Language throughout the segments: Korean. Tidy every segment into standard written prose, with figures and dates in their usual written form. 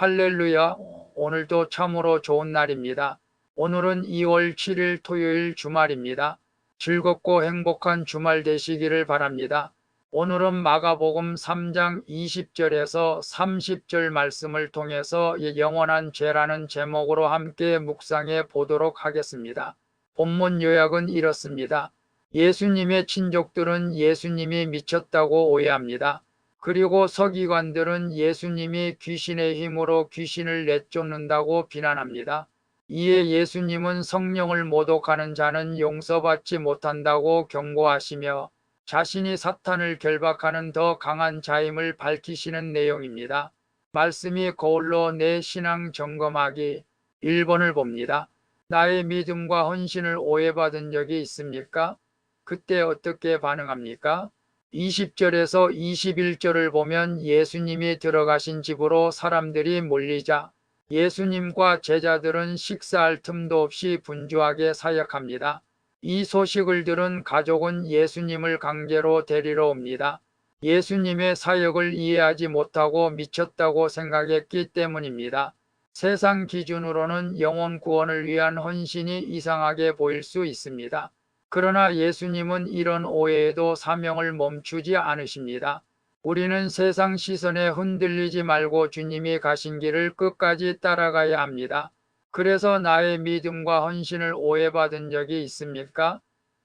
할렐루야, 오늘도 참으로 좋은 날입니다. 오늘은 2월 7일 토요일 주말입니다. 즐겁고 행복한 주말 되시기를 바랍니다. 오늘은 마가복음 3장 20절에서 30절 말씀을 통해서 영원한 죄라는 제목으로 함께 묵상해 보도록 하겠습니다. 본문 요약은 이렇습니다. 예수님의 친족들은 예수님이 미쳤다고 오해합니다. 그리고 서기관들은 예수님이 귀신의 힘으로 귀신을 내쫓는다고 비난합니다. 이에 예수님은 성령을 모독하는 자는 용서받지 못한다고 경고하시며 자신이 사탄을 결박하는 더 강한 자임을 밝히시는 내용입니다. 말씀이 거울로 내 신앙 점검하기 1번을 봅니다. 나의 믿음과 헌신을 오해받은 적이 있습니까? 그때 어떻게 반응합니까? 20절에서 21절을 보면 예수님이 들어가신 집으로 사람들이 몰리자 예수님과 제자들은 식사할 틈도 없이 분주하게 사역합니다. 이 소식을 들은 가족은 예수님을 강제로 데리러 옵니다. 예수님의 사역을 이해하지 못하고 미쳤다고 생각했기 때문입니다. 세상 기준으로는 영혼 구원을 위한 헌신이 이상하게 보일 수 있습니다. 그러나 예수님은 이런 오해에도 사명을 멈추지 않으십니다. 우리는 세상 시선에 흔들리지 말고 주님이 가신 길을 끝까지 따라가야 합니다. 그래서 나의 믿음과 헌신을 오해받은 적이 있습니까?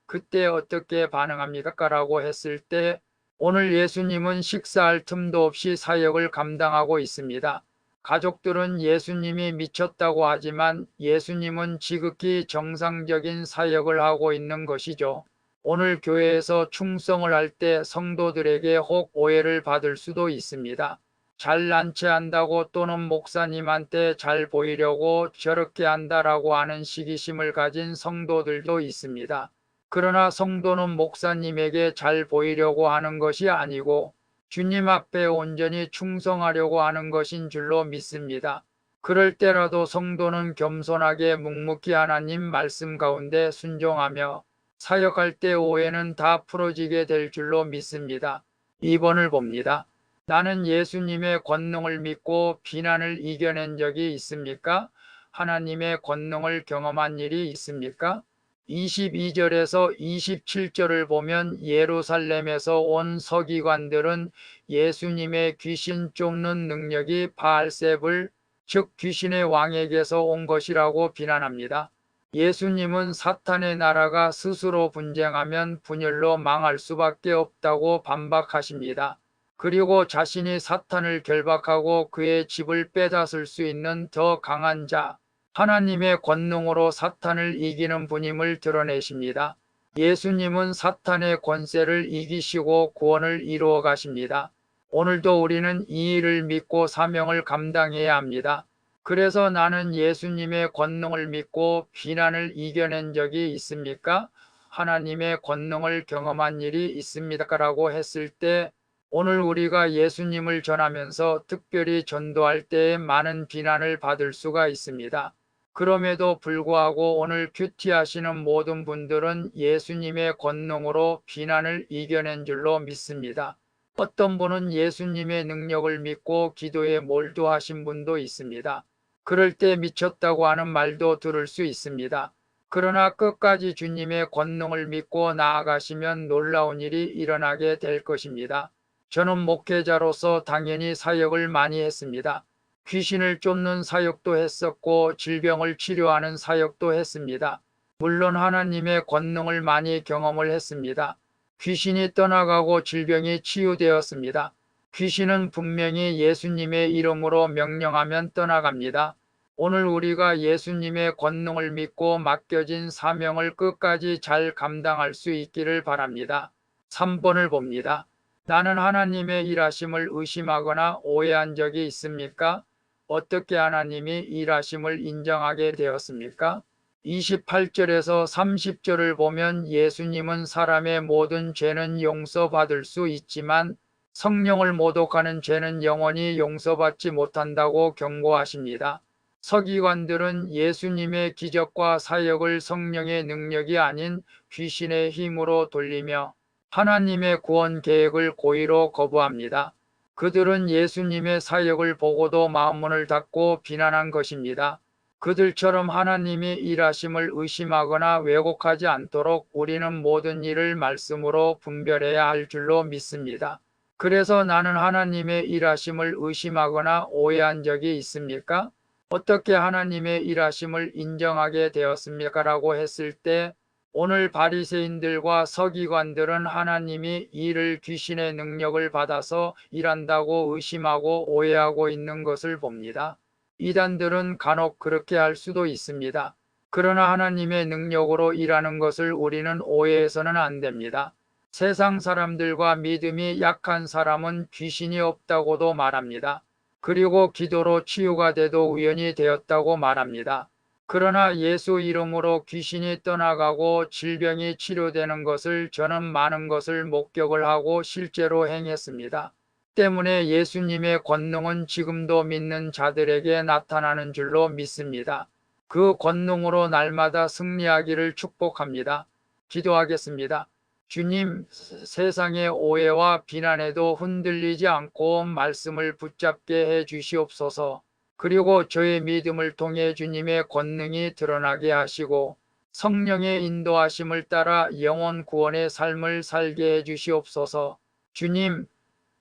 그때 어떻게 반응합니까? 라고 했을 때 오늘 예수님은 식사할 틈도 없이 사역을 감당하고 있습니다. 가족들은 예수님이 미쳤다고 하지만 예수님은 지극히 정상적인 사역을 하고 있는 것이죠. 오늘 교회에서 충성을 할 때 성도들에게 혹 오해를 받을 수도 있습니다. 잘난 체 한다고 또는 목사님한테 잘 보이려고 저렇게 한다라고 하는 시기심을 가진 성도들도 있습니다. 그러나 성도는 목사님에게 잘 보이려고 하는 것이 아니고 주님 앞에 온전히 충성하려고 하는 것인 줄로 믿습니다. 그럴 때라도 성도는 겸손하게 묵묵히 하나님 말씀 가운데 순종하며 사역할 때 오해는 다 풀어지게 될 줄로 믿습니다. 2번을 봅니다. 나는 예수님의 권능을 믿고 비난을 이겨낸 적이 있습니까? 하나님의 권능을 경험한 일이 있습니까? 22절에서 27절을 보면 예루살렘에서 온 서기관들은 예수님의 귀신 쫓는 능력이 바알세불, 즉 귀신의 왕에게서 온 것이라고 비난합니다. 예수님은 사탄의 나라가 스스로 분쟁하면 분열로 망할 수밖에 없다고 반박하십니다. 그리고 자신이 사탄을 결박하고 그의 집을 빼앗을 수 있는 더 강한 자, 하나님의 권능으로 사탄을 이기는 분임을 드러내십니다. 예수님은 사탄의 권세를 이기시고 구원을 이루어 가십니다. 오늘도 우리는 이 일을 믿고 사명을 감당해야 합니다. 그래서 나는 예수님의 권능을 믿고 비난을 이겨낸 적이 있습니까? 하나님의 권능을 경험한 일이 있습니까? 라고 했을 때 오늘 우리가 예수님을 전하면서 특별히 전도할 때에 많은 비난을 받을 수가 있습니다. 그럼에도 불구하고 오늘 큐티하시는 모든 분들은 예수님의 권능으로 비난을 이겨낸 줄로 믿습니다. 어떤 분은 예수님의 능력을 믿고 기도에 몰두하신 분도 있습니다. 그럴 때 미쳤다고 하는 말도 들을 수 있습니다. 그러나 끝까지 주님의 권능을 믿고 나아가시면 놀라운 일이 일어나게 될 것입니다. 저는 목회자로서 당연히 사역을 많이 했습니다. 귀신을 쫓는 사역도 했었고 질병을 치료하는 사역도 했습니다. 물론 하나님의 권능을 많이 경험을 했습니다. 귀신이 떠나가고 질병이 치유되었습니다. 귀신은 분명히 예수님의 이름으로 명령하면 떠나갑니다. 오늘 우리가 예수님의 권능을 믿고 맡겨진 사명을 끝까지 잘 감당할 수 있기를 바랍니다. 3번을 봅니다. 나는 하나님의 일하심을 의심하거나 오해한 적이 있습니까? 어떻게 하나님이 일하심을 인정하게 되었습니까? 28절에서 30절을 보면 예수님은 사람의 모든 죄는 용서받을 수 있지만 성령을 모독하는 죄는 영원히 용서받지 못한다고 경고하십니다. 서기관들은 예수님의 기적과 사역을 성령의 능력이 아닌 귀신의 힘으로 돌리며 하나님의 구원 계획을 고의로 거부합니다. 그들은 예수님의 사역을 보고도 마음문을 닫고 비난한 것입니다. 그들처럼 하나님이 일하심을 의심하거나 왜곡하지 않도록 우리는 모든 일을 말씀으로 분별해야 할 줄로 믿습니다. 그래서 나는 하나님의 일하심을 의심하거나 오해한 적이 있습니까? 어떻게 하나님의 일하심을 인정하게 되었습니까? 라고 했을 때 오늘 바리새인들과 서기관들은 하나님이 이를 귀신의 능력을 받아서 일한다고 의심하고 오해하고 있는 것을 봅니다. 이단들은 간혹 그렇게 할 수도 있습니다. 그러나 하나님의 능력으로 일하는 것을 우리는 오해해서는 안 됩니다. 세상 사람들과 믿음이 약한 사람은 귀신이 없다고도 말합니다. 그리고 기도로 치유가 돼도 우연이 되었다고 말합니다. 그러나 예수 이름으로 귀신이 떠나가고 질병이 치료되는 것을 저는 많은 것을 목격을 하고 실제로 행했습니다. 때문에 예수님의 권능은 지금도 믿는 자들에게 나타나는 줄로 믿습니다. 그 권능으로 날마다 승리하기를 축복합니다. 기도하겠습니다. 주님, 세상의 오해와 비난에도 흔들리지 않고 말씀을 붙잡게 해 주시옵소서. 그리고 저의 믿음을 통해 주님의 권능이 드러나게 하시고 성령의 인도하심을 따라 영혼 구원의 삶을 살게 해 주시옵소서. 주님,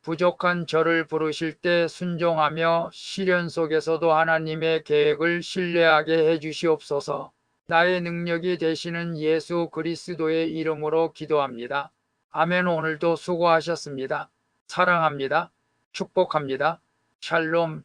부족한 저를 부르실 때 순종하며 시련 속에서도 하나님의 계획을 신뢰하게 해 주시옵소서. 나의 능력이 되시는 예수 그리스도의 이름으로 기도합니다. 아멘. 오늘도 수고하셨습니다. 사랑합니다. 축복합니다. 샬롬.